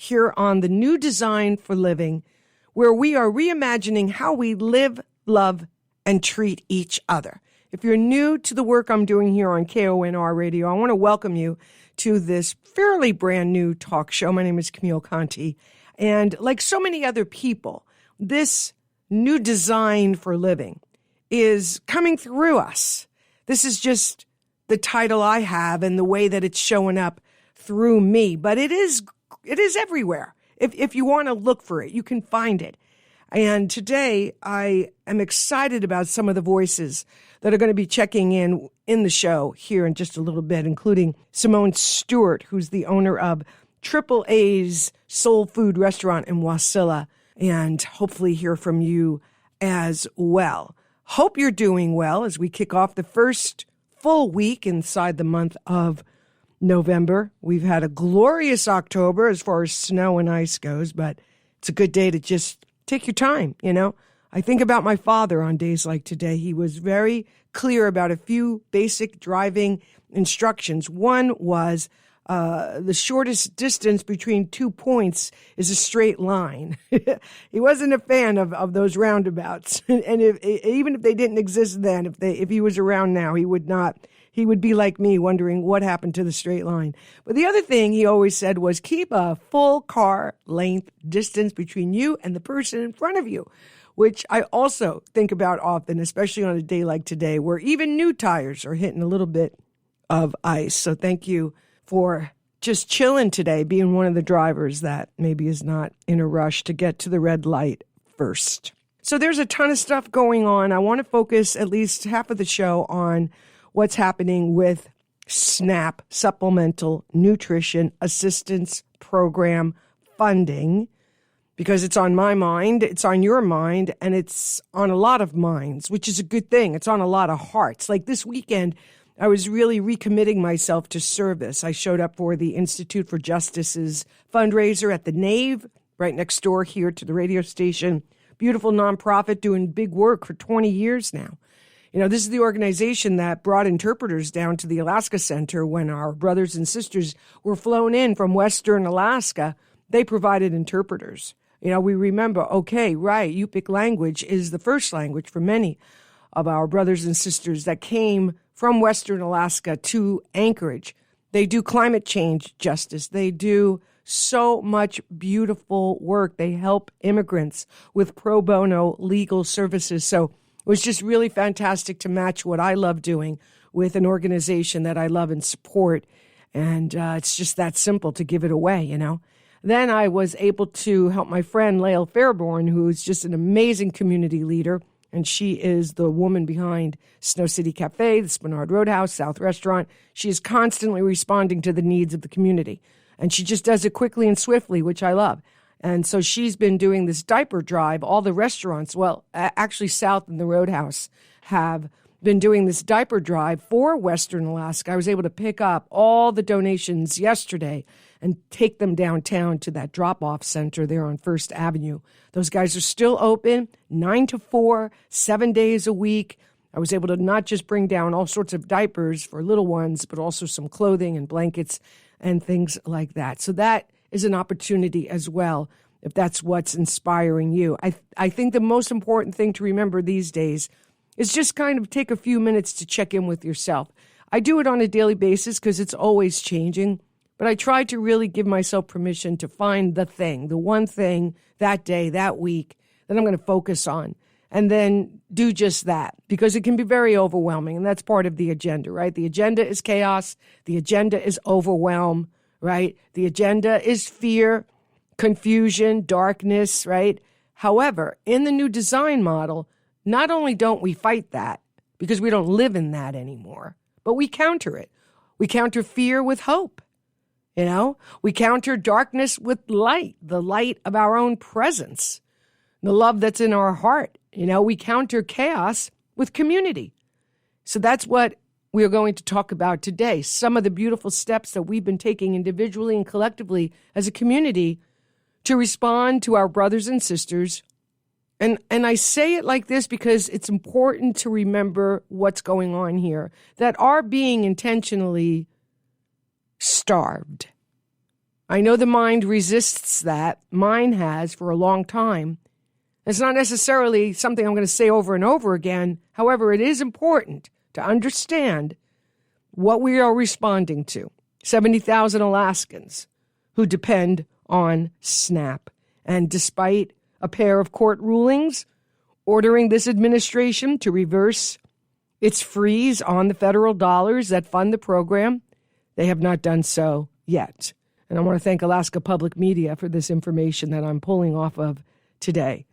here on the New Design for Living, where we are reimagining how we live, love, and treat each other. If you're new to the work I'm doing here on KONR Radio, I want to welcome you to this fairly brand new talk show. My name is Camille Conte. And like so many other people, this new design for living is coming through us. This is just the title I have and the way that it's showing up through me. But it is everywhere. If you want to look for it, you can find it. And today I am excited about some of the voices that are going to be checking in the show here in just a little bit, including Simone Stewart, who's the owner of Triple A's Soulfood restaurant in Wasilla, and hopefully hear from you as well. Hope you're doing well as we kick off the first full week inside the month of November. We've had a glorious October as far as snow and ice goes, but it's a good day to just take your time, you know. I think about my father on days like today. He was very clear about a few basic driving instructions. One was the shortest distance between 2 points is a straight line. He wasn't a fan of those roundabouts. And even if they didn't exist then, if he was around now, he would not. He would be like me, wondering what happened to the straight line. But the other thing he always said was keep a full car length distance between you and the person in front of you, which I also think about often, especially on a day like today, where even new tires are hitting a little bit of ice. So thank you for just chilling today, being one of the drivers that maybe is not in a rush to get to the red light first. So there's a ton of stuff going on. I want to focus at least half of the show on what's happening with SNAP, Supplemental Nutrition Assistance Program funding, because it's on my mind, it's on your mind, and it's on a lot of minds, which is a good thing. It's on a lot of hearts. Like this weekend, I was really recommitting myself to service. I showed up for the Institute for Justice's fundraiser at the Nave, right next door here to the radio station. Beautiful nonprofit doing big work for 20 years now. You know, this is the organization that brought interpreters down to the Alaska Center when our brothers and sisters were flown in from Western Alaska. They provided interpreters. You know, we remember, okay, right, Yupik language is the first language for many of our brothers and sisters that came from Western Alaska to Anchorage. They do climate change justice. They do so much beautiful work. They help immigrants with pro bono legal services. So it was just really fantastic to match what I love doing with an organization that I love and support. And it's just that simple to give it away, you know. Then I was able to help my friend Lael Fairborn, who's just an amazing community leader. And she is the woman behind Snow City Cafe, the Spenard Roadhouse, South Restaurant. She is constantly responding to the needs of the community. And she just does it quickly and swiftly, which I love. And so she's been doing this diaper drive. All the restaurants, well, actually South and the Roadhouse have been doing this diaper drive for Western Alaska. I was able to pick up all the donations yesterday and take them downtown to that drop-off center there on First Avenue. Those guys are still open, 9 to 4, 7 days a week. I was able to not just bring down all sorts of diapers for little ones, but also some clothing and blankets and things like that. So that is an opportunity as well, if that's what's inspiring you. I think the most important thing to remember these days is just kind of take a few minutes to check in with yourself. I do it on a daily basis because it's always changing. But I try to really give myself permission to find the thing, the one thing that day, that week that I'm going to focus on, and then do just that, because it can be very overwhelming. And that's part of the agenda, right? The agenda is chaos. The agenda is overwhelm, right? The agenda is fear, confusion, darkness, right? However, in the new design model, not only don't we fight that because we don't live in that anymore, but we counter it. We counter fear with hope. You know, we counter darkness with light, the light of our own presence, the love that's in our heart. You know, we counter chaos with community. So that's what we are going to talk about today. Some of the beautiful steps that we've been taking individually and collectively as a community to respond to our brothers and sisters. And I say it like this because it's important to remember what's going on here, that are being intentionally starved. I know the mind resists that. Mine has for a long time. It's not necessarily something I'm going to say over and over again. However, it is important to understand what we are responding to. 70,000 Alaskans who depend on SNAP. And despite a pair of court rulings ordering this administration to reverse its freeze on the federal dollars that fund the program, they have not done so yet. And I want to thank Alaska Public Media for this information that I'm pulling off of today.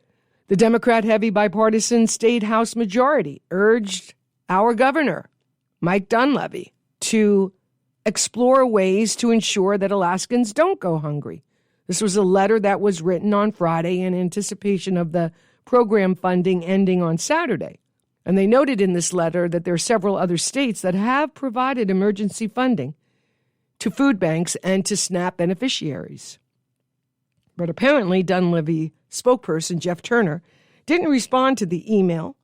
The Democrat-heavy bipartisan state House majority urged our governor, Mike Dunleavy, to explore ways to ensure that Alaskans don't go hungry. This was a letter that was written on Friday in anticipation of the program funding ending on Saturday. And they noted in this letter that there are several other states that have provided emergency funding to food banks and to SNAP beneficiaries. But apparently Dunleavy spokesperson Jeff Turner didn't respond to the email,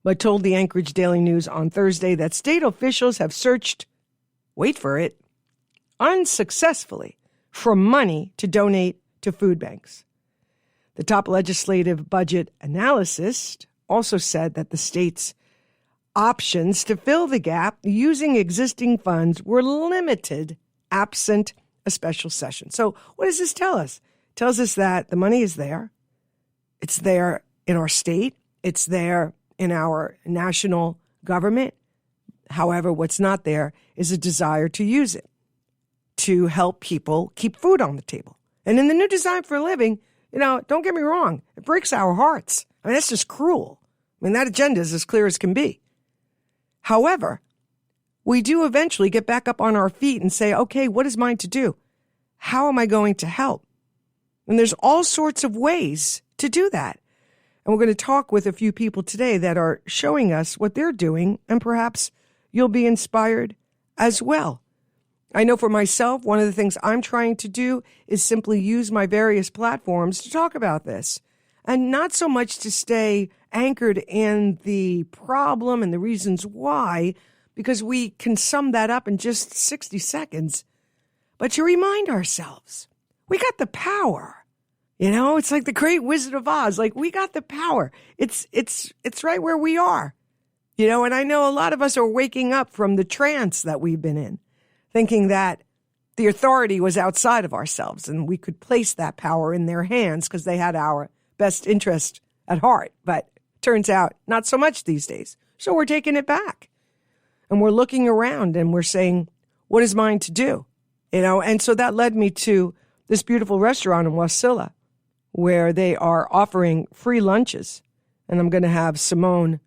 but told the Anchorage Daily News on Thursday that state officials have searched, wait for it, unsuccessfully for money to donate to food banks. The top legislative budget analyst also said that the state's options to fill the gap using existing funds were limited absent a special session. So what does this tell us? It tells us that the money is there. It's there in our state. It's there in our national government. However, what's not there is a desire to use it to help people keep food on the table. And in the new design for a living, don't get me wrong, it breaks our hearts. I mean, that's just cruel. I mean, that agenda is as clear as can be. However, we do eventually get back up on our feet and say, okay, what is mine to do? How am I going to help? And there's all sorts of ways to do that. And we're going to talk with a few people today that are showing us what they're doing, and perhaps you'll be inspired as well. I know for myself, one of the things I'm trying to do is simply use my various platforms to talk about this, and not so much to stay anchored in the problem and the reasons why, because we can sum that up in just 60 seconds, but to remind ourselves, we got the power. It's like the great Wizard of Oz. Like, we got the power. It's right where we are. And I know a lot of us are waking up from the trance that we've been in, thinking that the authority was outside of ourselves and we could place that power in their hands because they had our best interest at heart. But turns out not so much these days. So we're taking it back. And we're looking around and we're saying, what is mine to do? And so that led me to this beautiful restaurant in Wasilla where they are offering free lunches. And I'm going to have Simone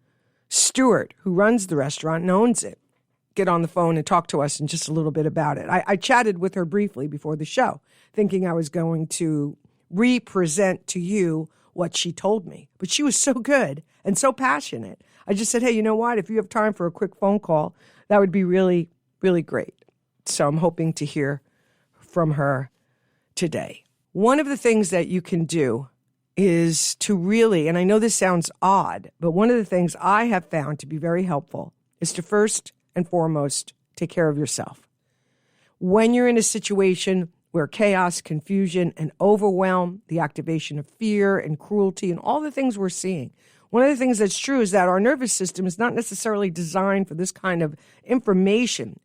Stewart, who runs the restaurant and owns it, get on the phone and talk to us in just a little bit about it. I chatted with her briefly before the show, thinking I was going to represent to you what she told me. But she was so good and so passionate. I just said, hey, you know what? If you have time for a quick phone call, that would be really, really great. So I'm hoping to hear from her today. One of the things that you can do is to really, and I know this sounds odd, but one of the things I have found to be very helpful is to first and foremost take care of yourself. When you're in a situation where chaos, confusion, and overwhelm, the activation of fear and cruelty and all the things we're seeing, one of the things that's true is that our nervous system is not necessarily designed for this kind of information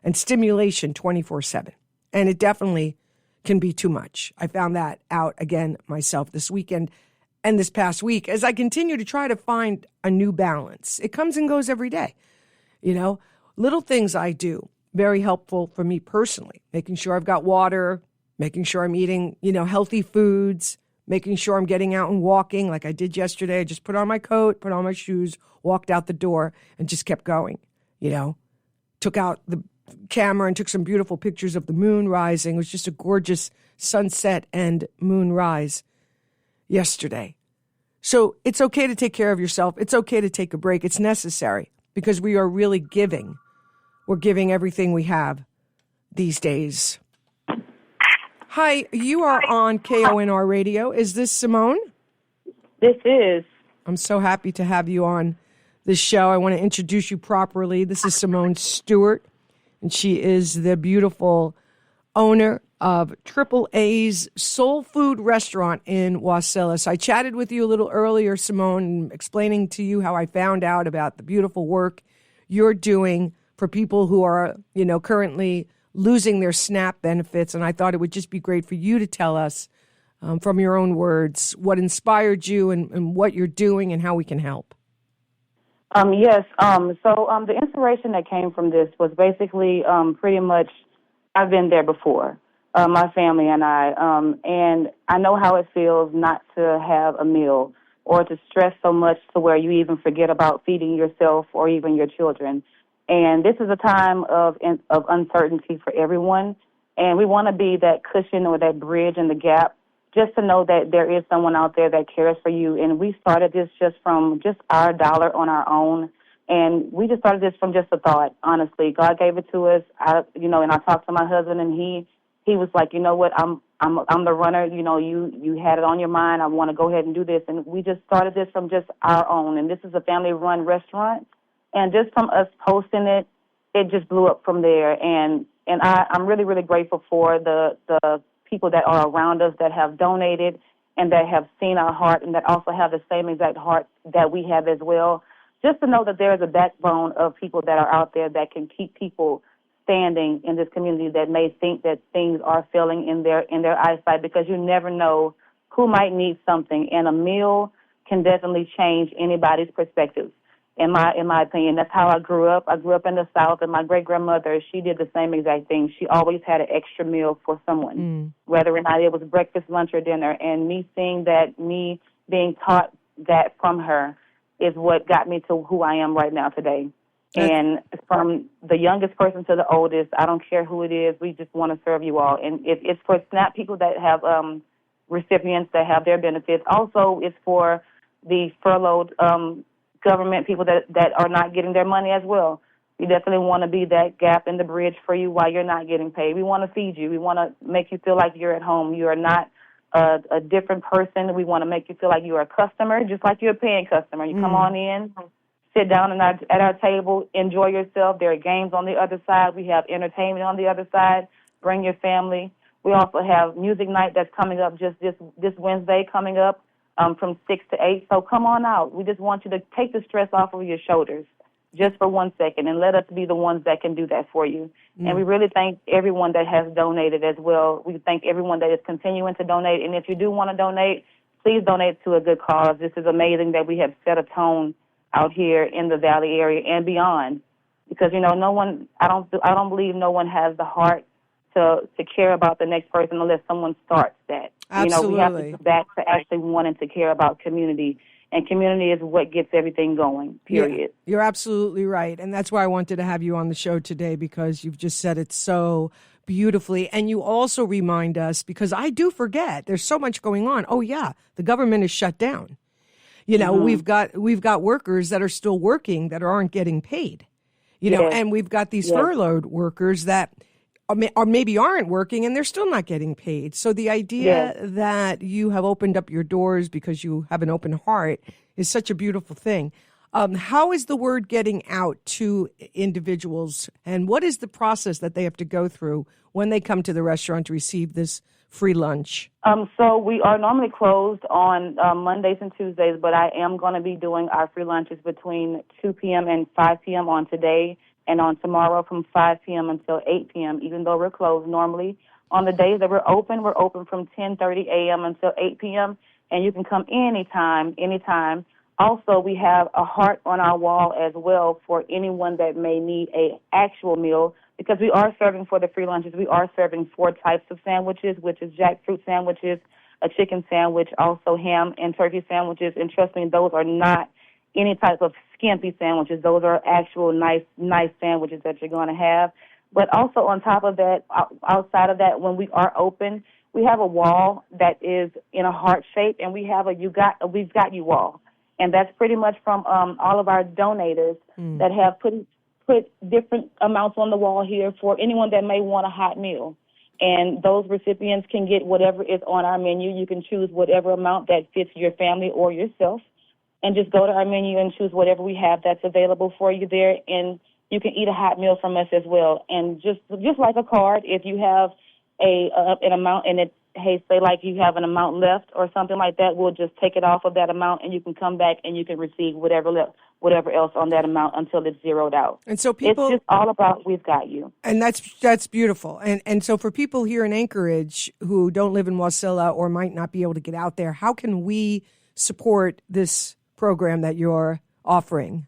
and stimulation 24/7. And it definitely can be too much. I found that out again myself this weekend and this past week as I continue to try to find a new balance. It comes and goes every day. Little things I do, very helpful for me personally, making sure I've got water, making sure I'm eating, healthy foods, making sure I'm getting out and walking like I did yesterday. I just put on my coat, put on my shoes, walked out the door and just kept going, took out the camera and took some beautiful pictures of the moon rising. It was just a gorgeous sunset and moonrise yesterday. So it's okay to take care of yourself. It's okay to take a break. It's necessary because we are really giving. We're giving everything we have these days. Hi, you are on KONR Radio. Is this Simone? This is. I'm so happy to have you on this show. I want to introduce you properly. This is Simone Stewart, and she is the beautiful owner of Triple A's Soul Food restaurant in Wasilla. So I chatted with you a little earlier, Simone, explaining to you how I found out about the beautiful work you're doing for people who are, currently losing their SNAP benefits. And I thought it would just be great for you to tell us from your own words what inspired you and what you're doing and how we can help. Yes. So the inspiration that came from this was basically pretty much I've been there before, my family and I know how it feels not to have a meal or to stress so much to where you even forget about feeding yourself or even your children. And this is a time of uncertainty for everyone, and we want to be that cushion or that bridge in the gap just to know that there is someone out there that cares for you. And we started this just from just our dollar on our own. And we just started this from just a thought, honestly. God gave it to us, and I talked to my husband, and he was like, you know what, I'm the runner. You had it on your mind. I want to go ahead and do this. And we just started this from just our own. And this is a family-run restaurant. And just from us posting it, it just blew up from there. And I'm really, really grateful for the people that are around us that have donated and that have seen our heart and that also have the same exact heart that we have as well. Just to know that there is a backbone of people that are out there that can keep people standing in this community that may think that things are failing in their eyesight, because you never know who might need something. And a meal can definitely change anybody's perspective. In my opinion, that's how I grew up. I grew up in the South, and my great-grandmother, she did the same exact thing. She always had an extra meal for someone, whether or not it was breakfast, lunch, or dinner. And me seeing that, me being taught that from her is what got me to who I am right now today. And from the youngest person to the oldest, I don't care who it is, we just want to serve you all. And it's for SNAP people that have recipients that have their benefits. Also, it's for the furloughed government people that are not getting their money as well. We definitely want to be that gap in the bridge for you while you're not getting paid. We want to feed you. We want to make you feel like you're at home. You are not a different person. We want to make you feel like you're a customer, just like you're a paying customer. You come on in, sit down at our table, enjoy yourself. There are games on the other side. We have entertainment on the other side. Bring your family. We also have music night that's coming up just this Wednesday coming up. From 6 to 8. So come on out. We just want you to take the stress off of your shoulders just for 1 second and let us be the ones that can do that for you. And we really thank everyone that has donated as well. We thank everyone that is continuing to donate. And if you do want to donate, please donate to a good cause. This is amazing that we have set a tone out here in the Valley area and beyond, because, no one, I don't believe no one has the heart to care about the next person unless someone starts that. Absolutely. We have to get back to actually wanting to care about community, and community is what gets everything going, period. Yeah, you're absolutely right, and that's why I wanted to have you on the show today, because you've just said it so beautifully, and you also remind us, because I do forget, there's so much going on. Oh, yeah, the government is shut down. We've got workers that are still working that aren't getting paid, and we've got these furloughed workers that or maybe aren't working and they're still not getting paid. So the idea that you have opened up your doors because you have an open heart is such a beautiful thing. How is the word getting out to individuals, and what is the process that they have to go through when they come to the restaurant to receive this free lunch? So we are normally closed on Mondays and Tuesdays, but I am going to be doing our free lunches between 2 p.m. and 5 p.m. on today, and on tomorrow from 5 p.m. until 8 p.m., even though we're closed normally. On the days that we're open from 10:30 a.m. until 8 p.m., and you can come anytime. Also, we have a heart on our wall as well for anyone that may need a actual meal, because we are serving for the free lunches. We are serving 4 types of sandwiches, which is jackfruit sandwiches, a chicken sandwich, also ham and turkey sandwiches, and trust me, those are not any type of skimpy sandwiches. Those are actual nice sandwiches that you're going to have. But also on top of that, outside of that, when we are open, we have a wall that is in a heart shape, and we have we've got you wall. And that's pretty much from all of our donators that have put different amounts on the wall here for anyone that may want a hot meal. And those recipients can get whatever is on our menu. You can choose whatever amount that fits your family or yourself, and just go to our menu and choose whatever we have that's available for you there. And you can eat a hot meal from us as well. And just like a card, if you have an amount, and it's, hey, say like you have an amount left or something like that, we'll just take it off of that amount, and you can come back and you can receive whatever else on that amount until it's zeroed out. And so people, it's just all about we've got you. And that's beautiful. And so for people here in Anchorage who don't live in Wasilla or might not be able to get out there, how can we support this program that you're offering?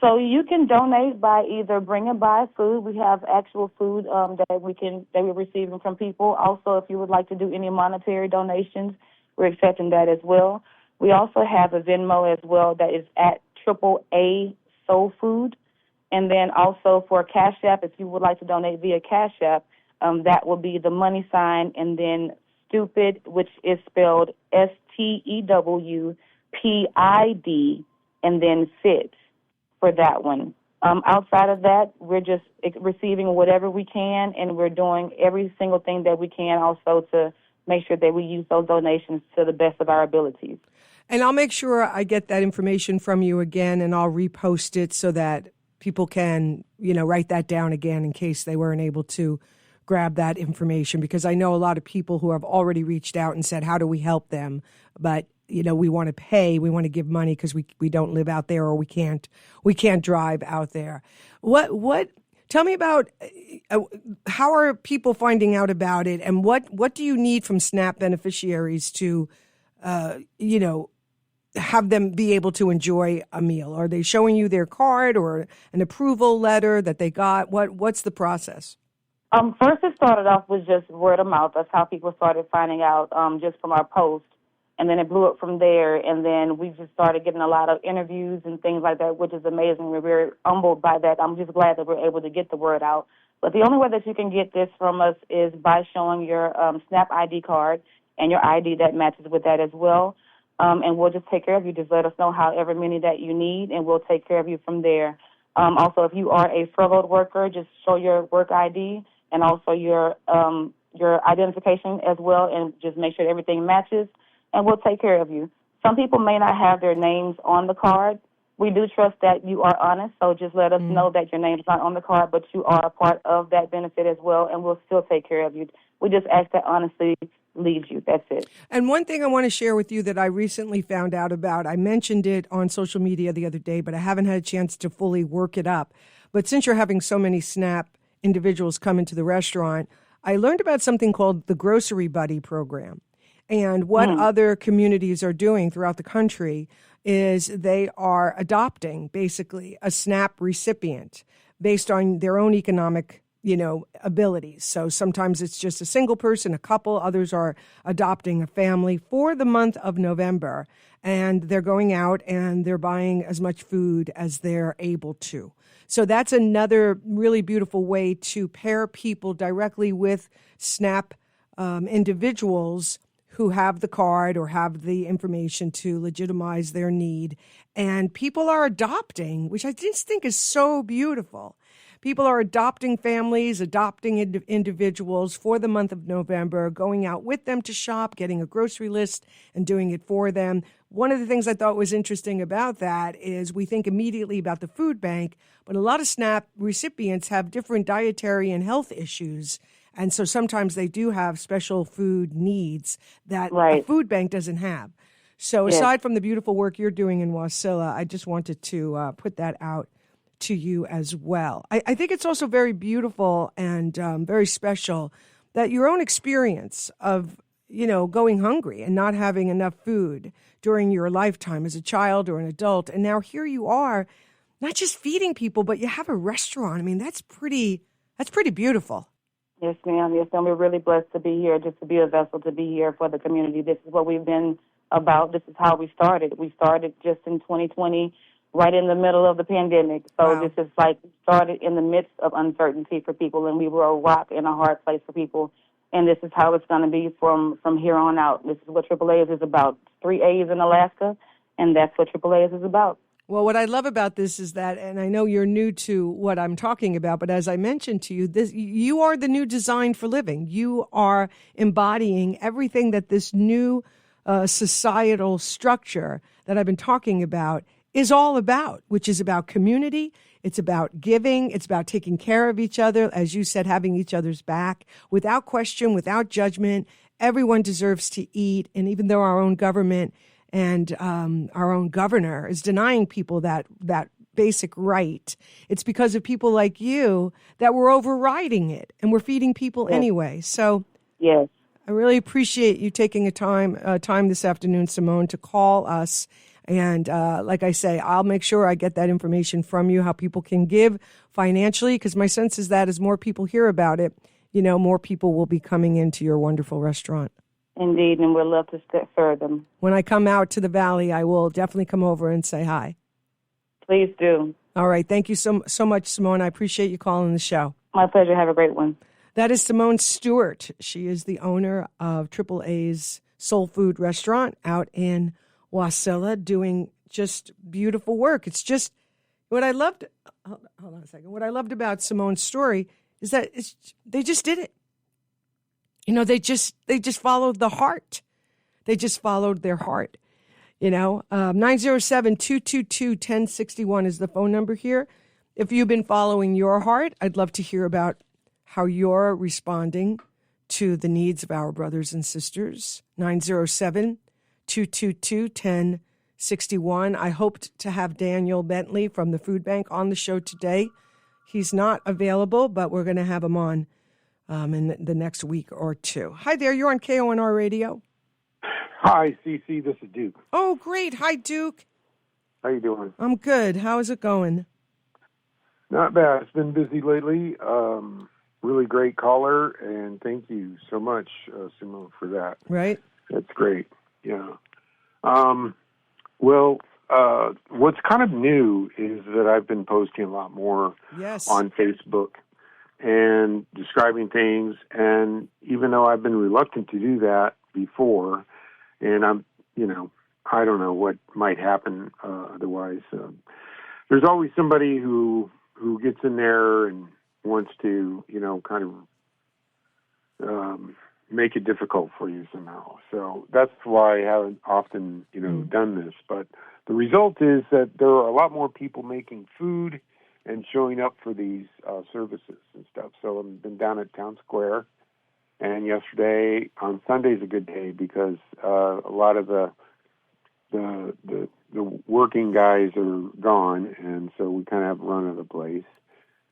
So you can donate by either bringing by food. We have actual food that we're receiving from people. Also, if you would like to do any monetary donations, we're accepting that as well. We also have a Venmo as well that is at AAA Soulfood. And then also for Cash App, if you would like to donate via Cash App, that will be the money sign and then stupid, which is spelled STEWPID, and then fit for that one. Outside of that, we're just receiving whatever we can, and we're doing every single thing that we can also to make sure that we use those donations to the best of our abilities. And I'll make sure I get that information from you again, and I'll repost it so that people can, write that down again in case they weren't able to grab that information, because I know a lot of people who have already reached out and said, how do we help them? But we want to pay, we want to give money because we don't live out there, or we can't drive out there. What? Tell me about how are people finding out about it, and what do you need from SNAP beneficiaries to, have them be able to enjoy a meal? Are they showing you their card or an approval letter that they got? What's the process? First, it started off with just word of mouth. That's how people started finding out, just from our post. And then it blew up from there, and then we just started getting a lot of interviews and things like that, which is amazing. We're very humbled by that. I'm just glad that we're able to get the word out. But the only way that you can get this from us is by showing your SNAP ID card and your ID that matches with that as well. And we'll just take care of you. Just let us know however many that you need, and we'll take care of you from there. Also, if you are a furloughed worker, just show your work ID and also your identification as well, and just make sure everything matches, and we'll take care of you. Some people may not have their names on the card. We do trust that you are honest, so just let us know that your name is not on the card, but you are a part of that benefit as well, and we'll still take care of you. We just ask that honesty leads you. That's it. And one thing I want to share with you that I recently found out about, I mentioned it on social media the other day, but I haven't had a chance to fully work it up. But since you're having so many SNAP individuals come into the restaurant, I learned about something called the Grocery Buddy program. And what other communities are doing throughout the country is they are adopting basically a SNAP recipient based on their own economic, abilities. So sometimes it's just a single person, a couple. Others are adopting a family for the month of November. And they're going out and they're buying as much food as they're able to. So that's another really beautiful way to pair people directly with SNAP individuals who have the card or have the information to legitimize their need. And people are adopting, which I just think is so beautiful. People are adopting families, adopting individuals for the month of November, going out with them to shop, getting a grocery list, and doing it for them. One of the things I thought was interesting about that is we think immediately about the food bank, but a lot of SNAP recipients have different dietary and health issues. And so sometimes they do have special food needs that a food bank doesn't have. So aside from the beautiful work you're doing in Wasilla, I just wanted to put that out to you as well. I think it's also very beautiful and very special that your own experience of, going hungry and not having enough food during your lifetime as a child or an adult. And now here you are, not just feeding people, but you have a restaurant. I mean, that's pretty beautiful. Yes, ma'am. Yes, ma'am. We're really blessed to be here, just to be a vessel to be here for the community. This is what we've been about. This is how we started. We started just in 2020, right in the middle of the pandemic. So This is like started in the midst of uncertainty for people, and we were a rock in a hard place for people. And this is how it's going to be from here on out. This is what AAA is about. 3 A's in Alaska, and that's what AAA is about. Well, what I love about this is that, and I know you're new to what I'm talking about, but as I mentioned to you, you are the new design for living. You are embodying everything that this new societal structure that I've been talking about is all about, which is about community. It's about giving. It's about taking care of each other. As you said, having each other's back without question, without judgment. Everyone deserves to eat. And even though our own government and our own governor is denying people that basic right, it's because of people like you that we're overriding it and we're feeding people anyway. So yes. I really appreciate you taking time this afternoon, Simone, to call us. And like I say, I'll make sure I get that information from you, how people can give financially, because my sense is that as more people hear about it, more people will be coming into your wonderful restaurant. Indeed, and we'd love to serve them. When I come out to the Valley, I will definitely come over and say hi. Please do. All right. Thank you so much, Simone. I appreciate you calling the show. My pleasure. Have a great one. That is Simone Stewart. She is the owner of AAA's Soulfood restaurant out in Wasilla, doing just beautiful work. It's just what I loved. Hold on a second. What I loved about Simone's story is that they just did it. They just followed the heart. They just followed their heart. 907-222-1061 is the phone number here. If you've been following your heart, I'd love to hear about how you're responding to the needs of our brothers and sisters. 907-222-1061. I hoped to have Daniel Bentley from the Food Bank on the show today. He's not available, but we're going to have him on in the next week or two. Hi there, you're on KONR Radio. Hi, CC, this is Duke. Oh, great. Hi, Duke. How you doing? I'm good. How is it going? Not bad. It's been busy lately. Really great caller, and thank you so much, Simone, for that. Right. That's great. Yeah. What's kind of new is that I've been posting a lot more on Facebook and describing things. And even though I've been reluctant to do that before, and I don't know what might happen otherwise. There's always somebody who gets in there and wants to, kind of make it difficult for you somehow. So that's why I haven't often, done this. But the result is that there are a lot more people making food and showing up for these services and stuff. So I've been down at Town Square, and yesterday on Sunday's a good day because a lot of the working guys are gone, and so we kind of have run of the place.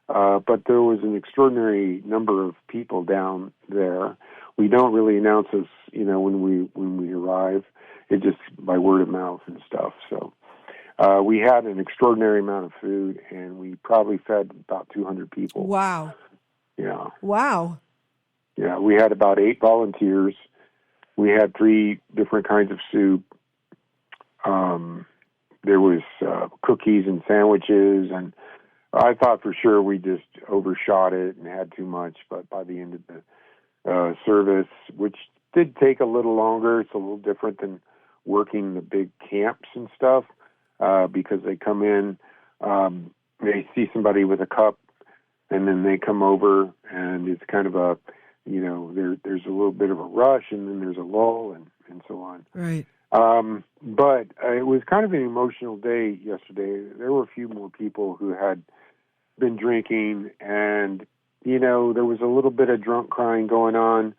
But there was an extraordinary number of people down there. We don't really announce this, when we arrive. It just by word of mouth and stuff. So we had an extraordinary amount of food, and we probably fed about 200 people. Wow. Yeah. Wow. Yeah, we had about 8 volunteers. We had 3 different kinds of soup. There was cookies and sandwiches, and I thought for sure we just overshot it and had too much, but by the end of the service, which did take a little longer, it's a little different than working the big camps and stuff, because they come in, they see somebody with a cup, and then they come over, and it's kind of a, there's a little bit of a rush, and then there's a lull, and so on. Right. But it was kind of an emotional day yesterday. There were a few more people who had been drinking, and, there was a little bit of drunk crying going on.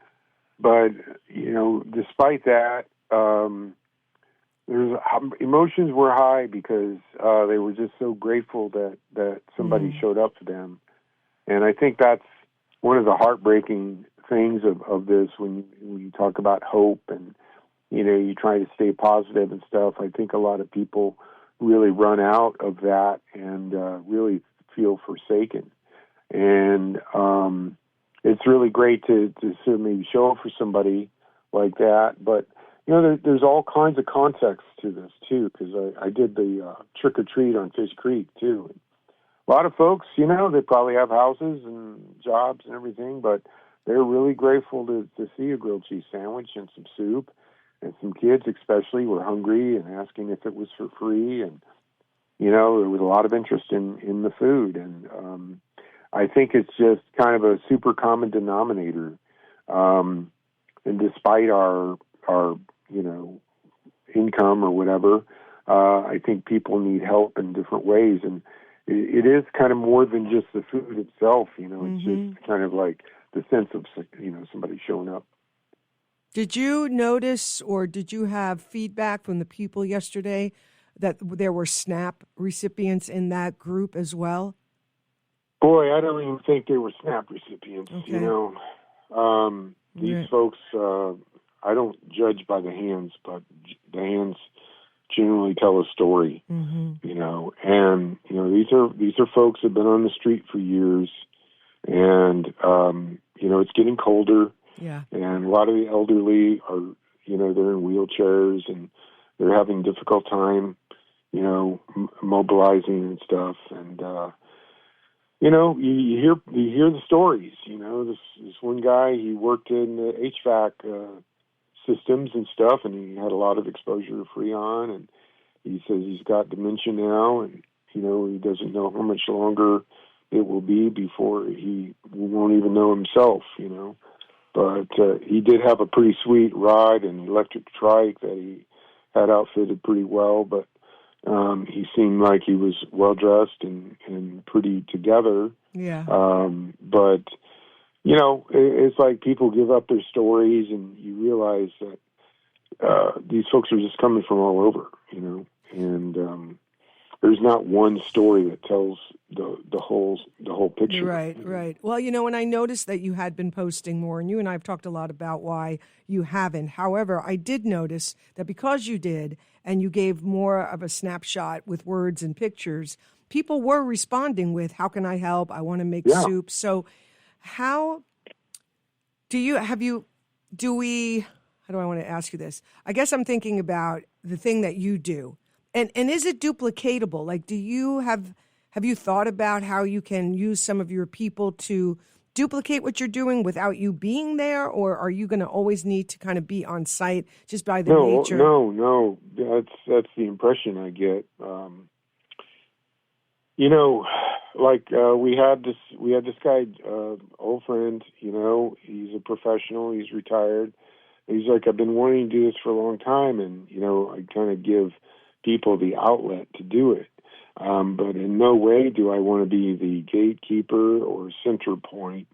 But, despite that, emotions were high because they were just so grateful that somebody showed up for them. And I think that's one of the heartbreaking things of this when you talk about hope and, you try to stay positive and stuff. I think a lot of people really run out of that and really feel forsaken. And it's really great to maybe show up for somebody like that. But, there's all kinds of context to this, too, because I did the trick-or-treat on Fish Creek, too. And a lot of folks, they probably have houses and jobs and everything, but they're really grateful to see a grilled cheese sandwich and some soup. And some kids especially were hungry and asking if it was for free. And, there was a lot of interest in the food. And I think it's just kind of a super common denominator. And despite our income or whatever, I think people need help in different ways. And it is kind of more than just the food itself. You know, it's just kind of like the sense of, you know, somebody showing up. Did you notice or did you have feedback from the people yesterday that there were SNAP recipients in that group as well? Boy, I don't even think they were SNAP recipients. Okay. You know, these folks, I don't judge by the hands, but the hands generally tell a story. You know, and you know these are folks that have been on the street for years, and you know it's getting colder. Yeah. And a lot of the elderly are, you know, they're in wheelchairs and they're having a difficult time, you know, mobilizing and stuff. And you know, you hear the stories. You know, this one guy, he worked in the HVAC systems and stuff, and he had a lot of exposure to Freon. And he says he's got dementia now, and you know, he doesn't know how much longer it will be before he won't even know himself. You know. But he did have a pretty sweet ride, an electric trike that he had outfitted pretty well. But he seemed like he was well dressed and pretty together. Yeah. But you know, it's like people give up their stories, and you realize that these folks are just coming from all over. You know, and there's not one story that tells the whole picture. Right. Well, you know, and I noticed that you had been posting more, and you and I have talked a lot about why you haven't. However, I did notice that because you did, and you gave more of a snapshot with words and pictures, people were responding with, "How can I help? I want to make soup." So, how do you how do I want to ask you this? I guess I'm thinking about the thing that you do. And is it duplicatable? Like, have you thought about how you can use some of your people to duplicate what you're doing without you being there, or are you going to always need to kind of be on site just by the nature? No. That's the impression I get. You know, like we had this guy, old friend. You know, he's a professional. He's retired. He's like, I've been wanting to do this for a long time, and you know, I kind of give people the outlet to do it. But in no way do I want to be the gatekeeper or center point,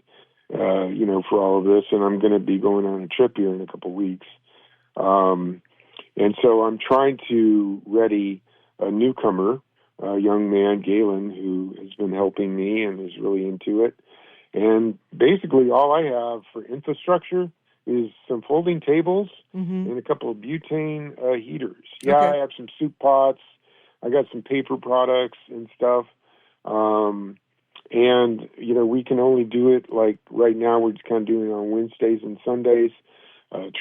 you know, for all of this. And I'm going to be going on a trip here in a couple of weeks. And so I'm trying to ready a newcomer, a young man, Galen, who has been helping me and is really into it. And basically all I have for infrastructure is some folding tables and a couple of butane heaters. Yeah, okay. I have some soup pots. I got some paper products and stuff. And, you know, we can only do it, like right now we're just kind of doing it on Wednesdays and Sundays.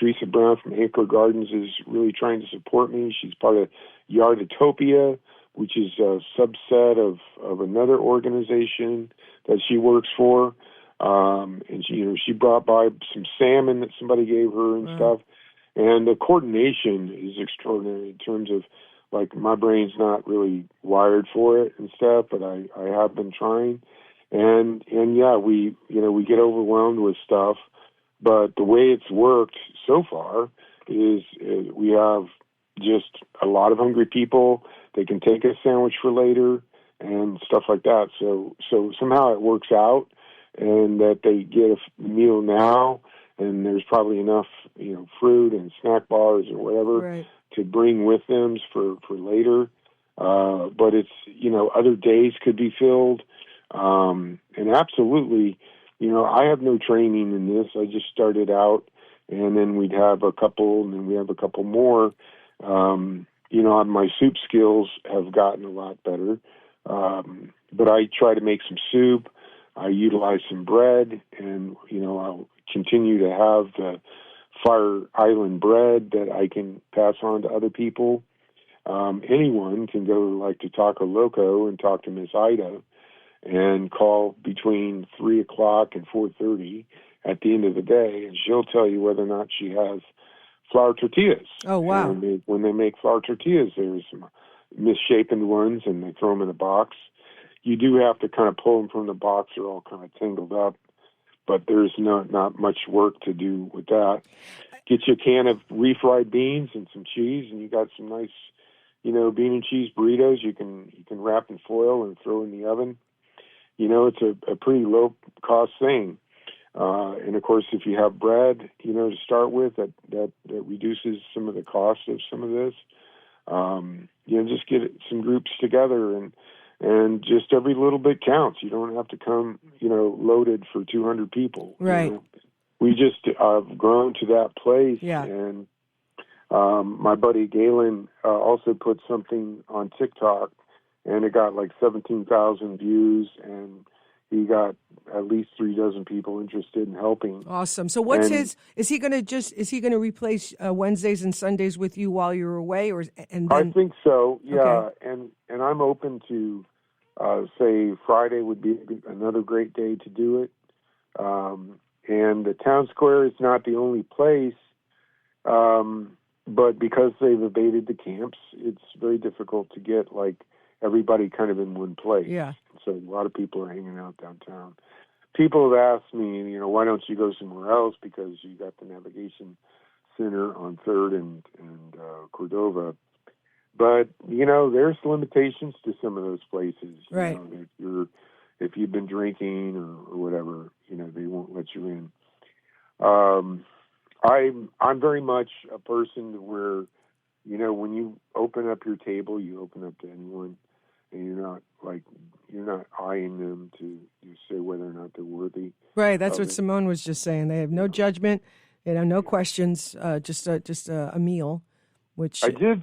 Teresa Brown from Anchorage Gardens is really trying to support me. She's part of Yarditopia, which is a subset of another organization that she works for. And she, you know, she brought by some salmon that somebody gave her and stuff. And the coordination is extraordinary in terms of, like, my brain's not really wired for it and stuff, but I have been trying. And yeah, we get overwhelmed with stuff, but the way it's worked so far is we have just a lot of hungry people. They can take a sandwich for later and stuff like that. So somehow it works out, and that they get a meal now, and there's probably enough, you know, fruit and snack bars or whatever to bring with them for later. But it's, you know, other days could be filled. And absolutely, you know, I have no training in this. I just started out, and then we'd have a couple, and then we have a couple more. You know, my soup skills have gotten a lot better. But I try to make some soup. I utilize some bread, and, you know, I'll continue to have the Fire Island bread that I can pass on to other people. Anyone can go, like, to Taco Loco and talk to Miss Ida and call between 3 o'clock and 4:30 at the end of the day, and she'll tell you whether or not she has flour tortillas. Oh, wow. And when they make flour tortillas, there's some misshapen ones, and they throw them in a box. You do have to kind of pull them from the box. They're all kind of tangled up, but there's not much work to do with that. Get you a can of refried beans and some cheese, and you got some nice, bean and cheese burritos you can wrap in foil and throw in the oven. It's a pretty low cost thing. And of course, if you have bread, to start with, that reduces some of the cost of some of this. Just get some groups together and just every little bit counts. You don't have to come, loaded for 200 people. Right. We just grown to that place. Yeah. And my buddy Galen also put something on TikTok, and it got like 17,000 views, and he got at least 36 people interested in helping. Awesome. So is he going to replace Wednesdays and Sundays with you while you're away, I think so. Yeah. Okay. And I'm open to say Friday would be another great day to do it. And the town square is not the only place, but because they've abated the camps, it's very difficult to get like everybody kind of in one place. Yeah. So a lot of people are hanging out downtown. People have asked me, why don't you go somewhere else? Because you got the Navigation Center on 3rd and Cordova. But, there's limitations to some of those places. Right. If you've been drinking or whatever, they won't let you in. I'm very much a person where, when you open up your table, you open up to anyone, and you're not eyeing them to say whether or not they're worthy. Right. That's what Simone was just saying. They have no judgment, no questions, just a meal. Which I just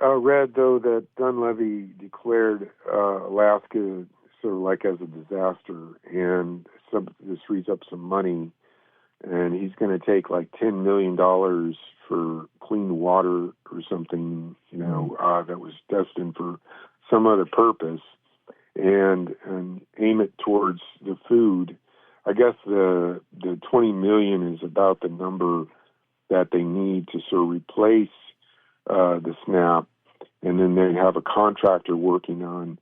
read though that Dunleavy declared Alaska sort of like as a disaster, and this frees up some money, and he's going to take like $10 million for clean water or something, that was destined for some other purpose, and aim it towards the food. I guess the 20 million is about the number that they need to sort of replace the SNAP, and then they have a contractor working on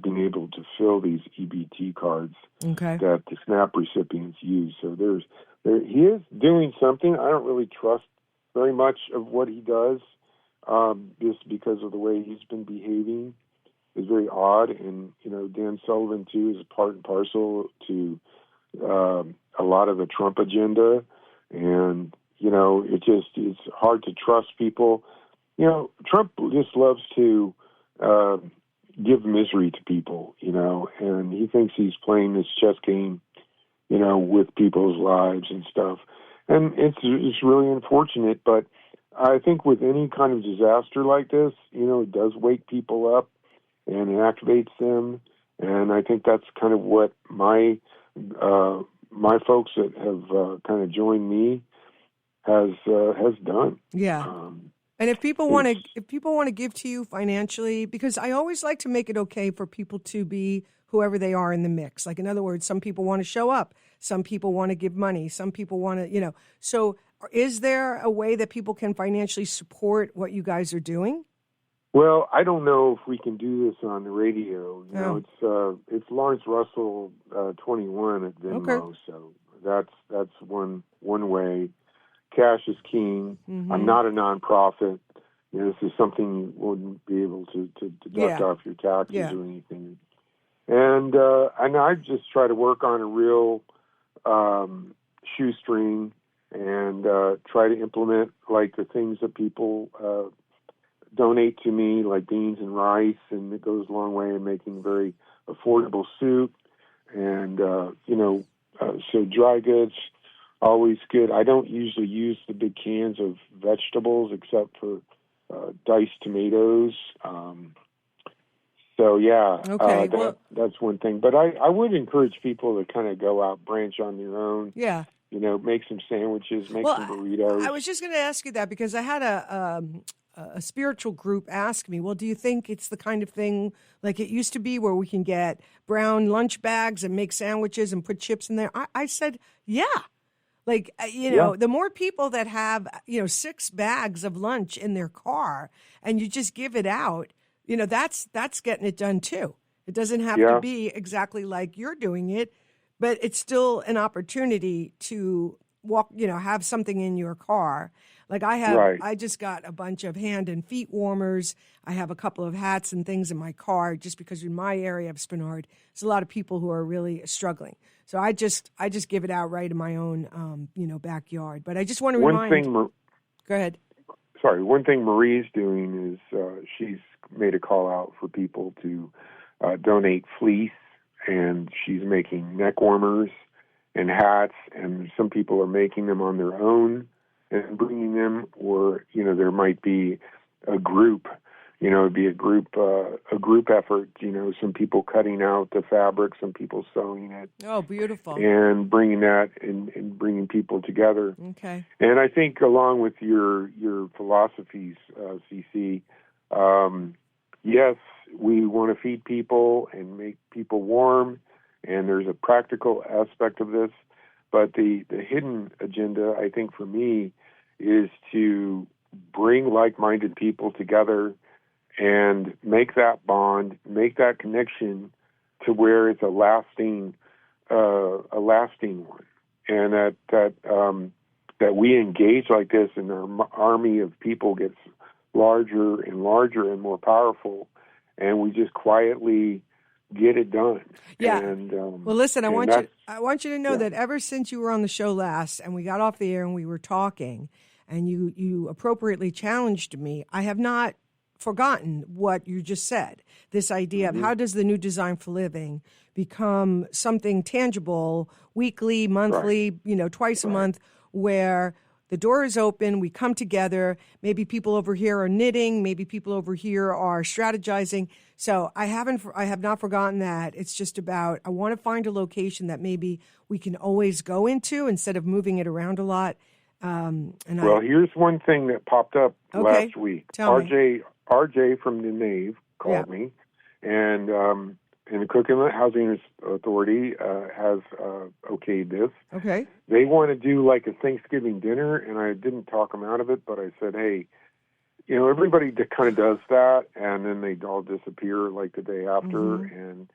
being able to fill these EBT cards that the SNAP recipients use. So he is doing something. I don't really trust very much of what he does, just because of the way he's been behaving. Is very odd, and Dan Sullivan too is part and parcel to a lot of the Trump agenda, and it's hard to trust people. Trump just loves to give misery to people, and he thinks he's playing this chess game, with people's lives and stuff, and it's really unfortunate. But I think with any kind of disaster like this, it does wake people up. And it activates them, and I think that's kind of what my folks that have kind of joined me has done. Yeah. And if people want to give to you financially, because I always like to make it okay for people to be whoever they are in the mix. Like, in other words, some people want to show up, some people want to give money, some people want to, So, is there a way that people can financially support what you guys are doing? Well, I don't know if we can do this on the radio. It's Lawrence Russell 21 at Venmo, Okay. So that's one way. Cash is king. Mm-hmm. I'm not a nonprofit. This is something you wouldn't be able to deduct off your taxes or anything. And I just try to work on a real shoestring and try to implement like the things that people donate to me, like beans and rice, and it goes a long way in making very affordable soup. And, so dry goods, always good. I don't usually use the big cans of vegetables except for diced tomatoes. That's one thing. But I would encourage people to kind of go out, branch on their own. Yeah. Make some sandwiches, some burritos. I was just going to ask you that because I had a spiritual group ask me, well, do you think it's the kind of thing like it used to be where we can get brown lunch bags and make sandwiches and put chips in there? I said, yeah. Like, the more people that have, 6 bags of lunch in their car and you just give it out, that's getting it done too. It doesn't have to be exactly like you're doing it, but it's still an opportunity to walk, have something in your car. Like I just got a bunch of hand and feet warmers. I have a couple of hats and things in my car just because in my area of Spenard, there's a lot of people who are really struggling. So I just give it out right in my own, backyard. But I just want to remind. Go ahead. Sorry, one thing Marie's doing is she's made a call out for people to donate fleece, and she's making neck warmers and hats, and some people are making them on their own and bringing them, or there might be a group, it'd be a group effort. Some people cutting out the fabric, some people sewing it. Oh, beautiful! And bringing that and bringing people together. Okay. And I think along with your philosophies, CC, yes, we want to feed people and make people warm, and there's a practical aspect of this. But the hidden agenda, I think, for me, is to bring like-minded people together and make that bond, make that connection to where it's a lasting one, and that we engage like this, and our army of people gets larger and larger and more powerful, and we just quietly get it done. Yeah. And, well, listen, I want you to know that ever since you were on the show last, and we got off the air and we were talking, and you appropriately challenged me, I have not forgotten what you just said. This idea of how does the new design for living become something tangible, weekly, monthly, twice a month, where the door is open, we come together, maybe people over here are knitting, maybe people over here are strategizing. So I have not forgotten that. It's just about, I want to find a location that maybe we can always go into instead of moving it around a lot. Here's one thing that popped up last week. RJ from the Nave called me, and the Cook Inlet Housing Authority has okayed this. Okay. They want to do like a Thanksgiving dinner, and I didn't talk them out of it, but I said, hey, everybody kind of does that, and then they all disappear like the day after. Mm-hmm. And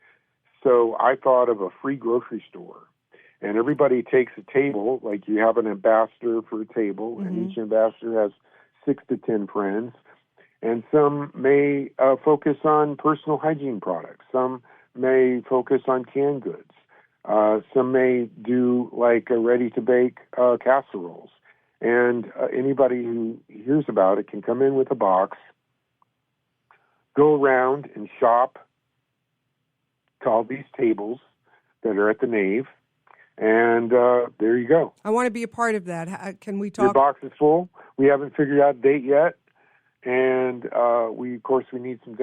so I thought of a free grocery store, and everybody takes a table, like you have an ambassador for a table, mm-hmm. and each ambassador has 6 to 10 friends. And some may focus on personal hygiene products. Some may focus on canned goods. Some may do like ready-to-bake casseroles. And anybody who hears about it can come in with a box, go around and shop to all these tables that are at the Nave, and there you go. I want to be a part of that. Can we talk? Your box is full. We haven't figured out a date yet. And we need some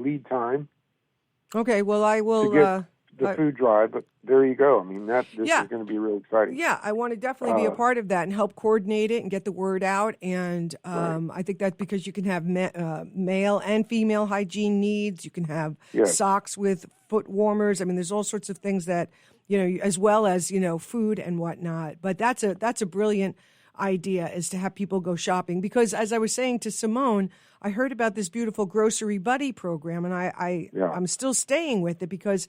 lead time. Okay, well, I will to get the food dry. But there you go. I mean, this is going to be really exciting. Yeah, I want to definitely be a part of that and help coordinate it and get the word out. And I think that's because you can have male and female hygiene needs. You can have socks with foot warmers. I mean, there's all sorts of things that as well as food and whatnot. But that's a brilliant idea, is to have people go shopping, because as I was saying to Simone, I heard about this beautiful grocery buddy program, and I'm still staying with it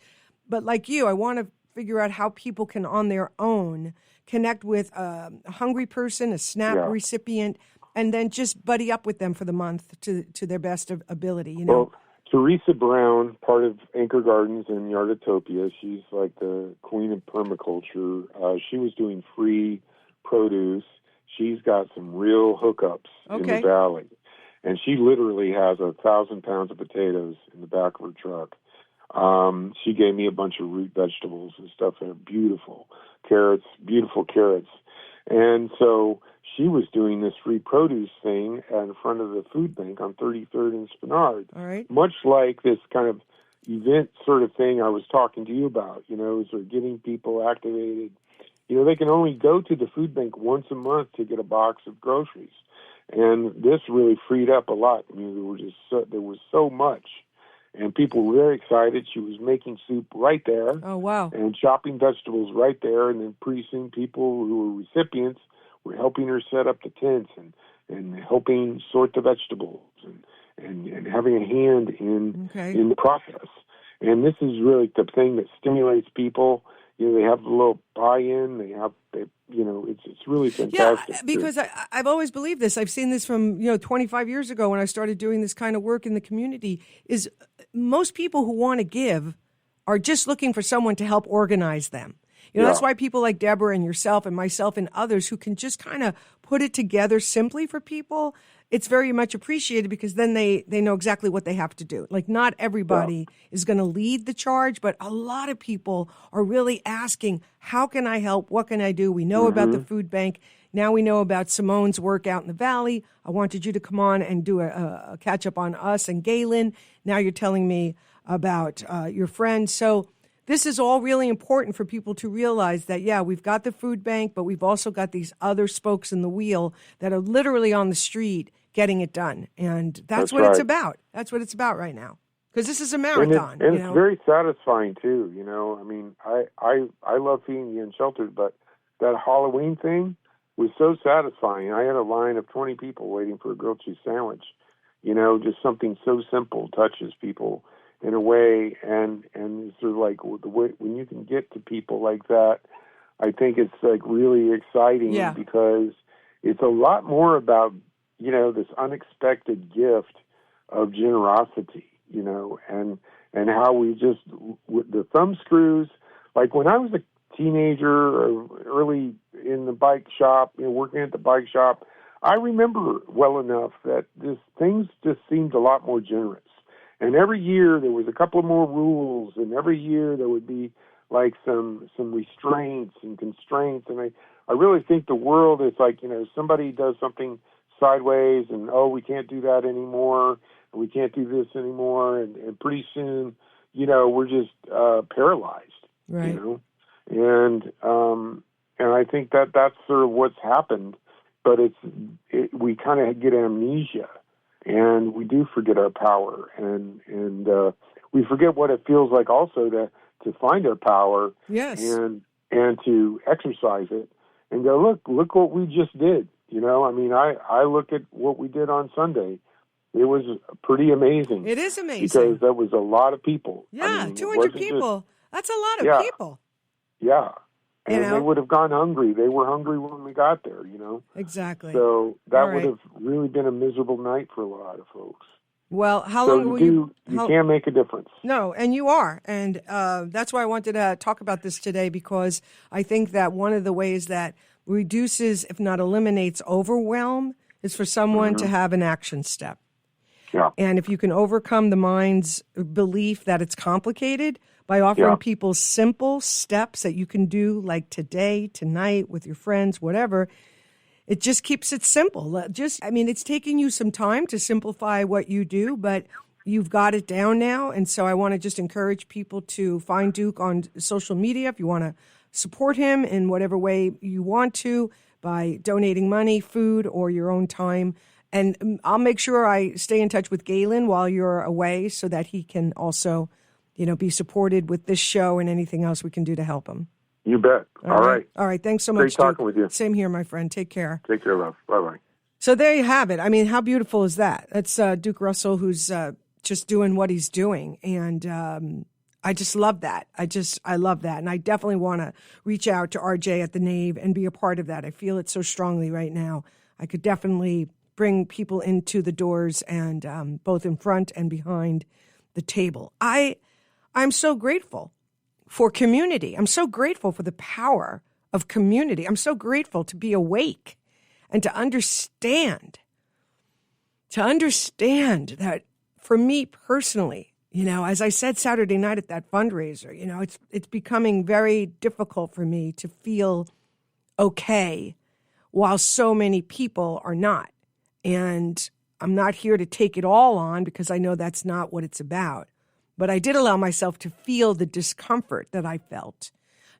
but like you, I want to figure out how people can on their own connect with a hungry person, a SNAP recipient, and then just buddy up with them for the month to their best of ability. Well, Teresa Brown, part of Anchor Gardens in Yarditopia, she's like the queen of permaculture. She was doing free produce. She's got some real hookups in the valley. And she literally has 1,000 pounds of potatoes in the back of her truck. She gave me a bunch of root vegetables and stuff that are beautiful. Beautiful carrots. And so she was doing this free produce thing in front of the food bank on 33rd and Spenard. All right. Much like this kind of event sort of thing I was talking to you about, sort of getting people activated. They can only go to the food bank once a month to get a box of groceries. And this really freed up a lot. I mean, there was so much. And people were very excited. She was making soup right there. Oh, wow. And chopping vegetables right there. And then pretty soon people who were recipients were helping her set up the tents and helping sort the vegetables and having a hand in the process. And this is really the thing that stimulates people. They have a little buy-in. They it's really fantastic. Yeah, because I've always believed this. I've seen this from 25 years ago when I started doing this kind of work in the community. Is most people who want to give are just looking for someone to help organize them. That's why people like Deborah and yourself and myself and others who can just kind of put it together simply for people, it's very much appreciated because then they know exactly what they have to do. Like not everybody is going to lead the charge, but a lot of people are really asking, how can I help? What can I do? We know about the food bank. Now we know about Simone's work out in the valley. I wanted you to come on and do a catch up on us and Galen. Now you're telling me about your friend. So this is all really important for people to realize that, we've got the food bank, but we've also got these other spokes in the wheel that are literally on the street getting it done. And that's what it's about. That's what it's about right now. Because this is a marathon. And it's very satisfying, too. I mean, I love feeding the unsheltered, but that Halloween thing was so satisfying. I had a line of 20 people waiting for a grilled cheese sandwich. Just something so simple touches people in a way, and it's sort of like the way when you can get to people like that, I think it's like really exciting because it's a lot more about this unexpected gift of generosity, and how we just with the thumb screws. Like when I was a teenager, or early in the bike shop, working at the bike shop, I remember well enough that things just seemed a lot more generous. And every year there was a couple of more rules, and every year there would be like some restraints and constraints. And I really think the world is like, somebody does something sideways and, we can't do that anymore, and we can't do this anymore. And pretty soon, we're just paralyzed, right. And I think that's sort of what's happened, but we kind of get amnesia. And we do forget our power, and we forget what it feels like also to find our power, and to exercise it, and go look what we just did. I mean, I look at what we did on Sunday. It was pretty amazing. It is amazing because there was a lot of people. Yeah, 200 people. That's a lot of people. Yeah. And they would have gone hungry. They were hungry when we got there, Exactly. So that would have really been a miserable night for a lot of folks. Well, how long will you... You can make a difference. No, and you are. And that's why I wanted to talk about this today, because I think that one of the ways that reduces, if not eliminates, overwhelm is for someone to have an action step. Yeah. And if you can overcome the mind's belief that it's complicated by offering people simple steps that you can do, like today, tonight, with your friends, whatever, it just keeps it simple. It's taking you some time to simplify what you do, but you've got it down now. And so I want to just encourage people to find Duke on social media if you want to support him in whatever way you want to, by donating money, food, or your own time. And I'll make sure I stay in touch with Galen while you're away so that he can also, be supported with this show and anything else we can do to help him. You bet. All right. All right. Thanks so much, Great talking with you. Same here, my friend. Take care. Take care, love. Bye-bye. So there you have it. I mean, how beautiful is that? That's Duke Russell, who's just doing what he's doing. And I just love that. I love that. And I definitely want to reach out to RJ at the Nave and be a part of that. I feel it so strongly right now. I could definitely bring people into the doors and both in front and behind the table. I'm so grateful for community. I'm so grateful for the power of community. I'm so grateful to be awake and to understand that for me personally, as I said Saturday night at that fundraiser, it's becoming very difficult for me to feel okay while so many people are not. And I'm not here to take it all on because I know that's not what it's about. But I did allow myself to feel the discomfort that I felt,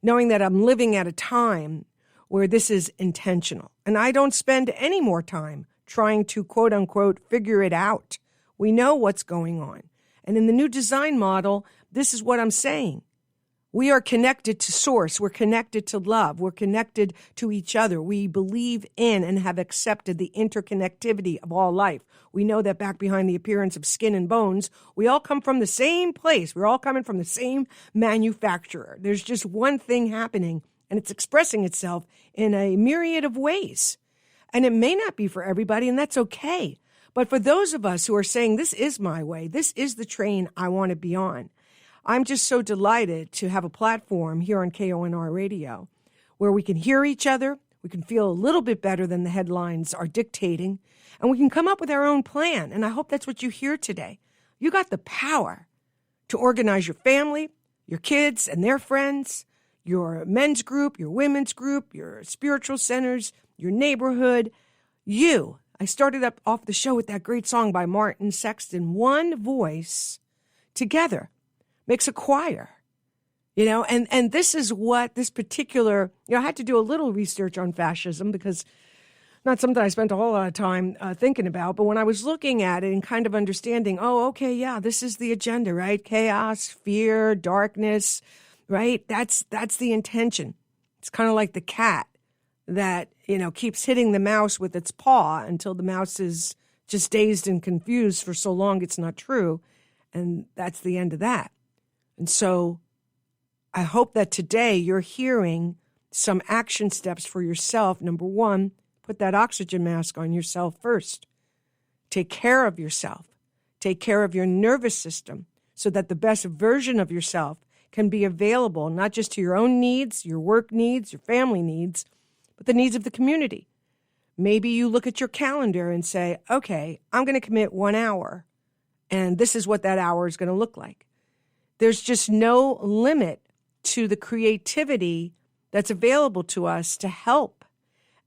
knowing that I'm living at a time where this is intentional. And I don't spend any more time trying to, quote unquote, figure it out. We know what's going on. And in the new design model, this is what I'm saying. We are connected to source. We're connected to love. We're connected to each other. We believe in and have accepted the interconnectivity of all life. We know that back behind the appearance of skin and bones, we all come from the same place. We're all coming from the same manufacturer. There's just one thing happening and it's expressing itself in a myriad of ways. And it may not be for everybody, and that's okay. But for those of us who are saying, this is my way, this is the train I want to be on, I'm just so delighted to have a platform here on KONR Radio where we can hear each other, we can feel a little bit better than the headlines are dictating, and we can come up with our own plan. And I hope that's what you hear today. You got the power to organize your family, your kids and their friends, your men's group, your women's group, your spiritual centers, your neighborhood. I started off the show with that great song by Martin Sexton. One voice together makes a choir. And this is what this particular, I had to do a little research on fascism because not something I spent a whole lot of time thinking about. But when I was looking at it and kind of understanding, this is the agenda, right? Chaos, fear, darkness, right? That's the intention. It's kind of like the cat that, keeps hitting the mouse with its paw until the mouse is just dazed and confused for so long it's not true. And that's the end of that. And so I hope that today you're hearing some action steps for yourself. Number one, put that oxygen mask on yourself first. Take care of yourself. Take care of your nervous system so that the best version of yourself can be available, not just to your own needs, your work needs, your family needs, but the needs of the community. Maybe you look at your calendar and say, okay, I'm going to commit 1 hour, and this is what that hour is going to look like. There's just no limit to the creativity that's available to us to help.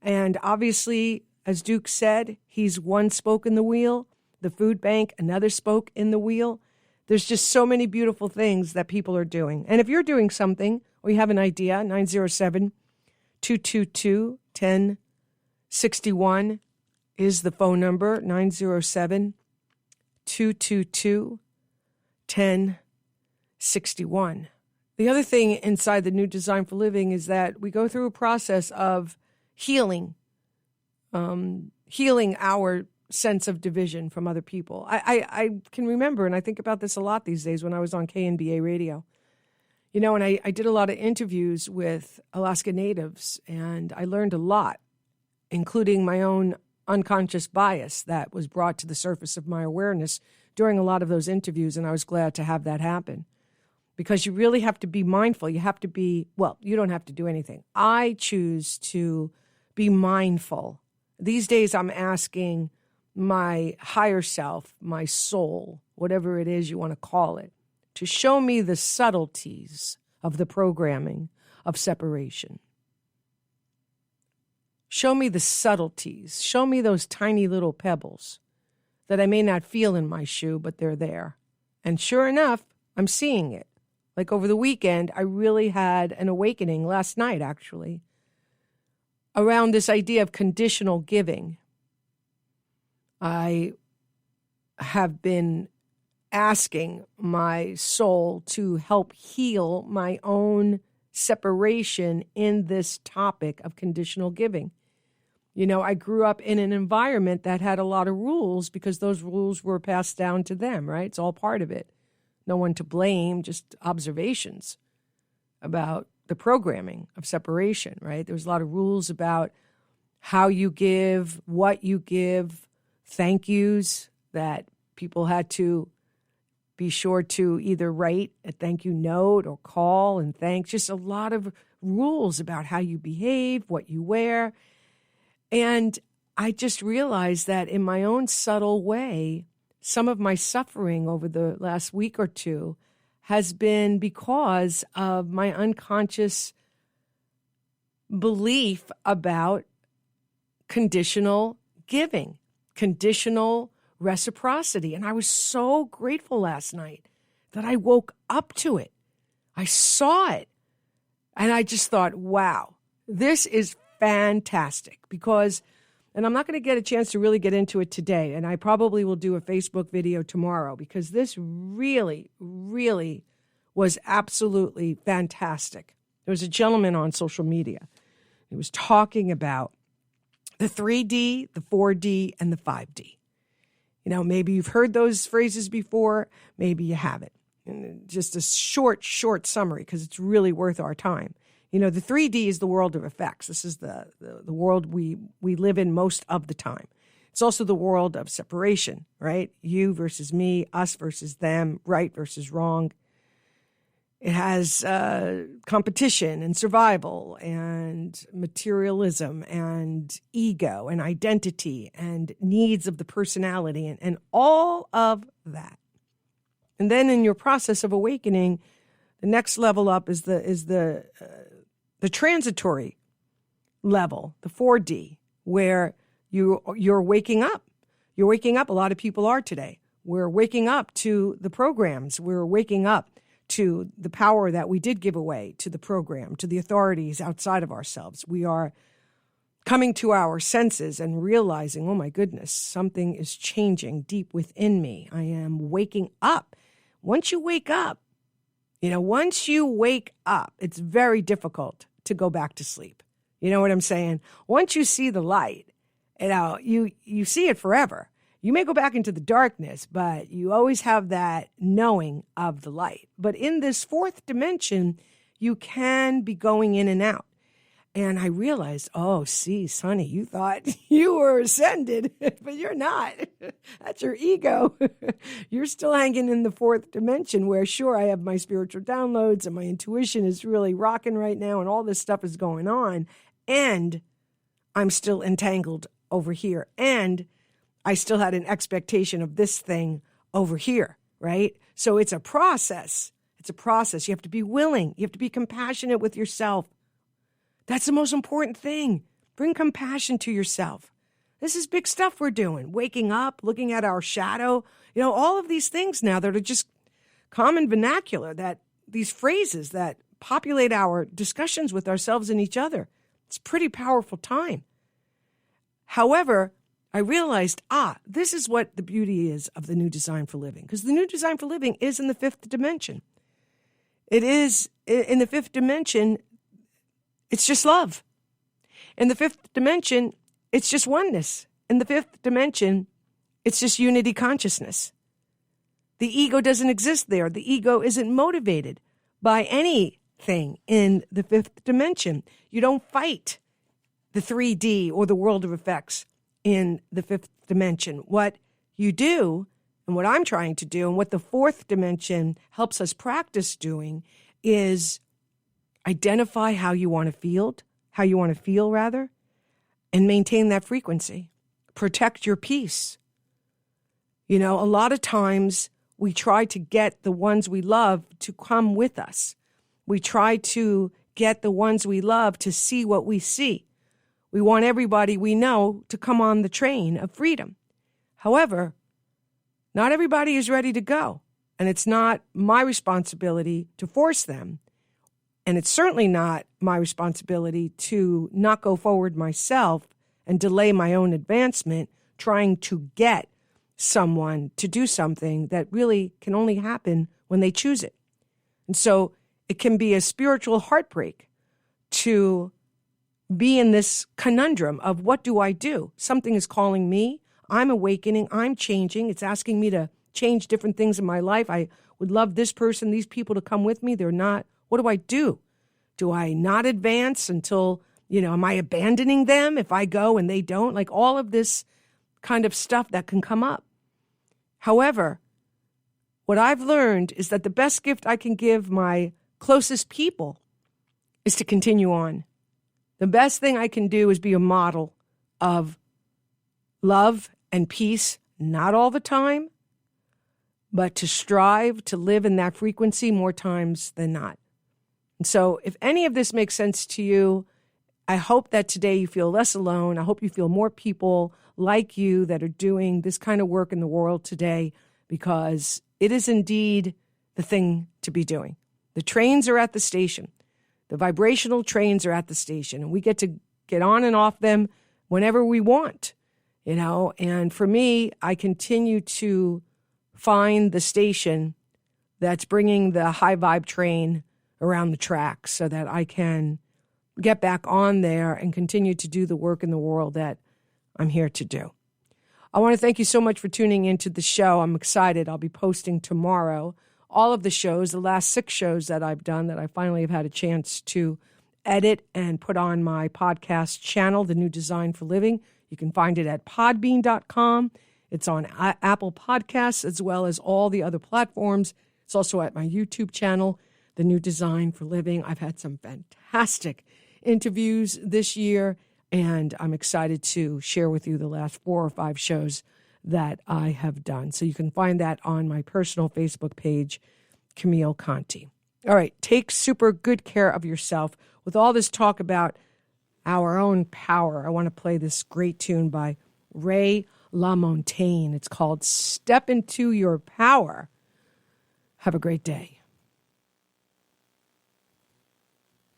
And obviously, as Duke said, he's one spoke in the wheel, the food bank, another spoke in the wheel. There's just so many beautiful things that people are doing. And if you're doing something or you have an idea, 907-222-1061 is the phone number, 907-222-1061. The other thing inside the new Design for Living is that we go through a process of healing our sense of division from other people. I can remember, and I think about this a lot these days when I was on KNBA radio, and I did a lot of interviews with Alaska Natives, and I learned a lot, including my own unconscious bias that was brought to the surface of my awareness during a lot of those interviews, and I was glad to have that happen. Because you really have to be mindful. You have to be, you don't have to do anything. I choose to be mindful. These days I'm asking my higher self, my soul, whatever it is you want to call it, to show me the subtleties of the programming of separation. Show me the subtleties. Show me those tiny little pebbles that I may not feel in my shoe, but they're there. And sure enough, I'm seeing it. Like over the weekend, I really had an awakening last night, actually, around this idea of conditional giving. I have been asking my soul to help heal my own separation in this topic of conditional giving. I grew up in an environment that had a lot of rules because those rules were passed down to them, right? It's all part of it. No one to blame, just observations about the programming of separation, right? There was a lot of rules about how you give, what you give, thank yous that people had to be sure to either write a thank you note or call and thanks. Just a lot of rules about how you behave, what you wear. And I just realized that in my own subtle way, some of my suffering over the last week or two has been because of my unconscious belief about conditional giving, conditional reciprocity. And I was so grateful last night that I woke up to it. I saw it. And I just thought, wow, this is fantastic because, and I'm not going to get a chance to really get into it today, and I probably will do a Facebook video tomorrow because this really, really was absolutely fantastic. There was a gentleman on social media. He was talking about the 3D, the 4D, and the 5D. Maybe you've heard those phrases before, maybe you haven't. And just a short summary because it's really worth our time. You know, the 3D is the world of effects. This is the world we live in most of the time. It's also the world of separation, right? You versus me, us versus them, right versus wrong. It has competition and survival and materialism and ego and identity and needs of the personality and all of that. And then in your process of awakening, the next level up is the transitory level, the 4D, where you're waking up. You're waking up. A lot of people are today. We're waking up to the programs. We're waking up to the power that we did give away to the program, to the authorities outside of ourselves. We are coming to our senses and realizing, oh my goodness, something is changing deep within me. I am waking up. Once you wake up, it's very difficult to go back to sleep. You know what I'm saying? Once you see the light, you see it forever. You may go back into the darkness, but you always have that knowing of the light. But in this fourth dimension, you can be going in and out. And I realized, oh, see, Sonny, you thought you were ascended, but you're not. That's your ego. You're still hanging in the fourth dimension where, sure, I have my spiritual downloads and my intuition is really rocking right now and all this stuff is going on. And I'm still entangled over here. And I still had an expectation of this thing over here, right? So it's a process. It's a process. You have to be willing. You have to be compassionate with yourself. That's the most important thing. Bring compassion to yourself. This is big stuff we're doing. Waking up, looking at our shadow, all of these things now that are just common vernacular, that these phrases that populate our discussions with ourselves and each other. It's a pretty powerful time. However, I realized, this is what the beauty is of the new design for living. Because the new design for living is in the fifth dimension. It is in the fifth dimension. It's just love. In the fifth dimension, it's just oneness. In the fifth dimension, it's just unity consciousness. The ego doesn't exist there. The ego isn't motivated by anything in the fifth dimension. You don't fight the 3D or the world of effects in the fifth dimension. What you do, and what I'm trying to do, and what the fourth dimension helps us practice doing, is identify how you want to feel, and maintain that frequency. Protect your peace. A lot of times we try to get the ones we love to come with us. We try to get the ones we love to see what we see. We want everybody we know to come on the train of freedom. However, not everybody is ready to go, and it's not my responsibility to force them. And it's certainly not my responsibility to not go forward myself and delay my own advancement trying to get someone to do something that really can only happen when they choose it. And so it can be a spiritual heartbreak to be in this conundrum of what do I do? Something is calling me. I'm awakening. I'm changing. It's asking me to change different things in my life. I would love this person, these people to come with me. They're not. What do I do? Do I not advance until, am I abandoning them if I go and they don't? Like all of this kind of stuff that can come up. However, what I've learned is that the best gift I can give my closest people is to continue on. The best thing I can do is be a model of love and peace, not all the time, but to strive to live in that frequency more times than not. And so if any of this makes sense to you, I hope that today you feel less alone. I hope you feel more people like you that are doing this kind of work in the world today, because it is indeed the thing to be doing. The trains are at the station. The vibrational trains are at the station, and we get to get on and off them whenever we want, And for me, I continue to find the station that's bringing the high vibe train around the track so that I can get back on there and continue to do the work in the world that I'm here to do. I want to thank you so much for tuning into the show. I'm excited. I'll be posting tomorrow all of the shows, the last 6 shows that I've done that I finally have had a chance to edit and put on my podcast channel, The New Design for Living. You can find it at podbean.com. It's on Apple Podcasts as well as all the other platforms. It's also at my YouTube channel, The New Design for Living. I've had some fantastic interviews this year, and I'm excited to share with you the last 4 or 5 shows that I have done. So you can find that on my personal Facebook page, Camille Conte. All right, take super good care of yourself. With all this talk about our own power, I want to play this great tune by Ray LaMontagne. It's called Step Into Your Power. Have a great day.